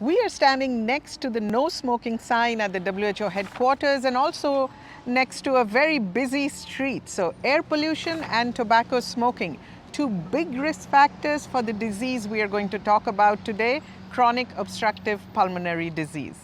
We are standing next to the no smoking sign at the WHO headquarters and also next to a very busy street. So air pollution and tobacco smoking, two big risk factors for the disease we are going to talk about today, chronic obstructive pulmonary disease.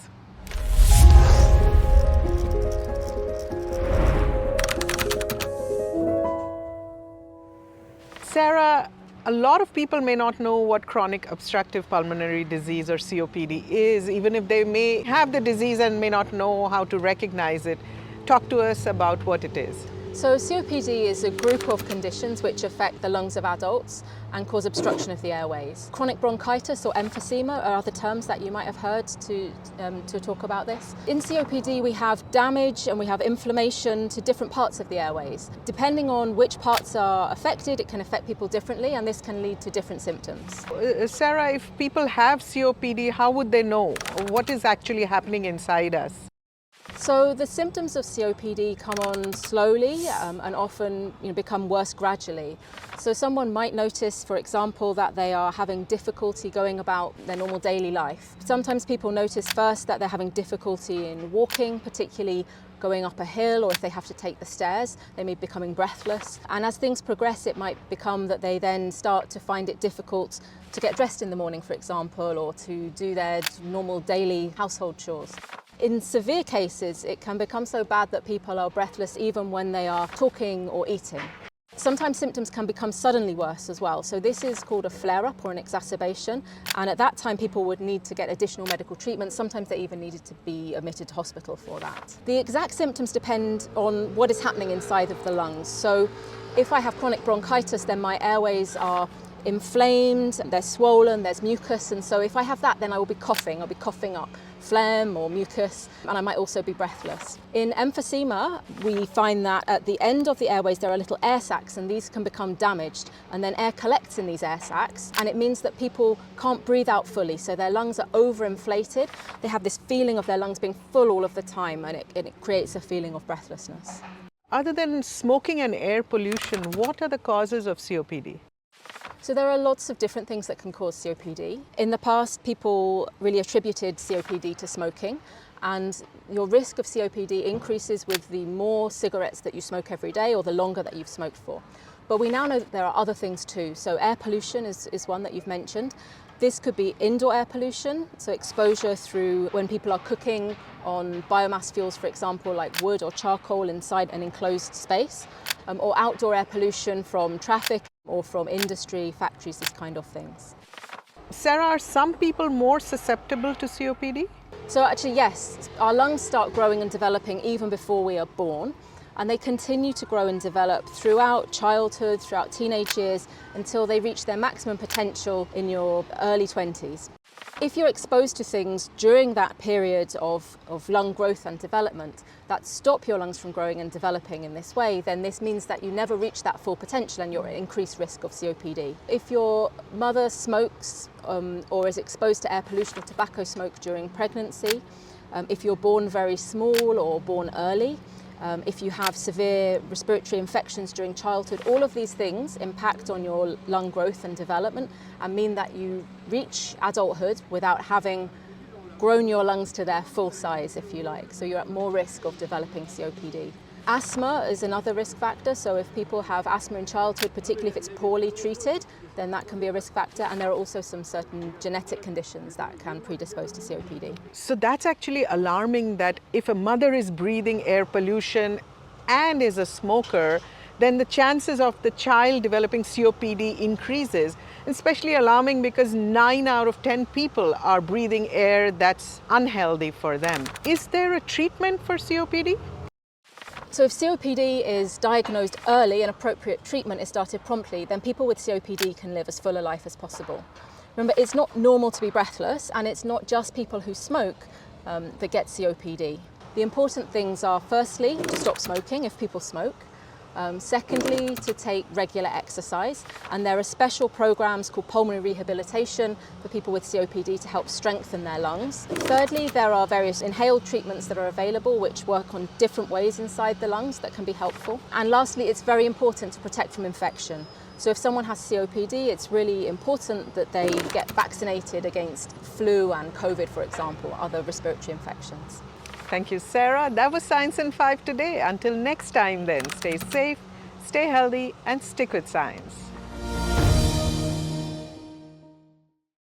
Sarah, a lot of people may not know what chronic obstructive pulmonary disease or COPD is, even if they may have the disease and may not know how to recognize it. Talk to us about what it is. So COPD is a group of conditions which affect the lungs of adults and cause obstruction of the airways. Chronic bronchitis or emphysema are other terms that you might have heard to talk about this. In COPD we have damage and we have inflammation to different parts of the airways. Depending on which parts are affected, it can affect people differently, and this can lead to different symptoms. Sarah, if people have COPD, how would they know what is actually happening inside us? So the symptoms of COPD come on slowly and often become worse gradually. So someone might notice, for example, that they are having difficulty going about their normal daily life. Sometimes people notice first that they're having difficulty in walking, particularly going up a hill, or if they have to take the stairs, they may be becoming breathless. And as things progress, it might become that they then start to find it difficult to get dressed in the morning, for example, or to do their normal daily household chores. In severe cases, it can become so bad that people are breathless even when they are talking or eating. Sometimes symptoms can become suddenly worse as well. So this is called a flare-up or an exacerbation. And at that time, people would need to get additional medical treatment. Sometimes they even needed to be admitted to hospital for that. The exact symptoms depend on what is happening inside of the lungs. So if I have chronic bronchitis, then my airways are inflamed, they're swollen, there's mucus, and so if I have that, then I will be coughing. I'll be coughing up phlegm or mucus, and I might also be breathless. In emphysema, we find that at the end of the airways there are little air sacs, and these can become damaged, and then air collects in these air sacs, and it means that people can't breathe out fully, so their lungs are overinflated. They have this feeling of their lungs being full all of the time, and it creates a feeling of breathlessness. Other than smoking and air pollution, what are the causes of COPD? So there are lots of different things that can cause COPD. In the past, people really attributed COPD to smoking, and your risk of COPD increases with the more cigarettes that you smoke every day or the longer that you've smoked for. But we now know that there are other things too. So air pollution is one that you've mentioned. This could be indoor air pollution, so exposure through when people are cooking on biomass fuels, for example, like wood or charcoal inside an enclosed space, or outdoor air pollution from traffic or from industry, factories, these kind of things. Sarah, are some people more susceptible to COPD? So actually, yes, our lungs start growing and developing even before we are born, and they continue to grow and develop throughout childhood, throughout teenage years, until they reach their maximum potential in your early 20s. If you're exposed to things during that period of lung growth and development that stop your lungs from growing and developing in this way, then this means that you never reach that full potential and you're at increased risk of COPD. If your mother smokes or is exposed to air pollution or tobacco smoke during pregnancy, if you're born very small or born early, if you have severe respiratory infections during childhood, all of these things impact on your lung growth and development and mean that you reach adulthood without having grown your lungs to their full size, if you like. So you're at more risk of developing COPD. Asthma is another risk factor, so if people have asthma in childhood, particularly if it's poorly treated, then that can be a risk factor, and there are also some certain genetic conditions that can predispose to COPD. So that's actually alarming that if a mother is breathing air pollution and is a smoker, then the chances of the child developing COPD increases. Especially alarming because 9 out of 10 people are breathing air that's unhealthy for them. Is there a treatment for COPD? So if COPD is diagnosed early and appropriate treatment is started promptly, then people with COPD can live as full a life as possible. Remember, it's not normal to be breathless, and it's not just people who smoke that get COPD. The important things are, firstly, to stop smoking if people smoke. Secondly, to take regular exercise, and there are special programs called pulmonary rehabilitation for people with COPD to help strengthen their lungs. Thirdly, there are various inhaled treatments that are available which work on different ways inside the lungs that can be helpful. And lastly, it's very important to protect from infection. So if someone has COPD, it's really important that they get vaccinated against flu and COVID, for example, other respiratory infections. Thank you, Sarah. That was Science in 5 today. Until next time then, stay safe, stay healthy, and stick with science.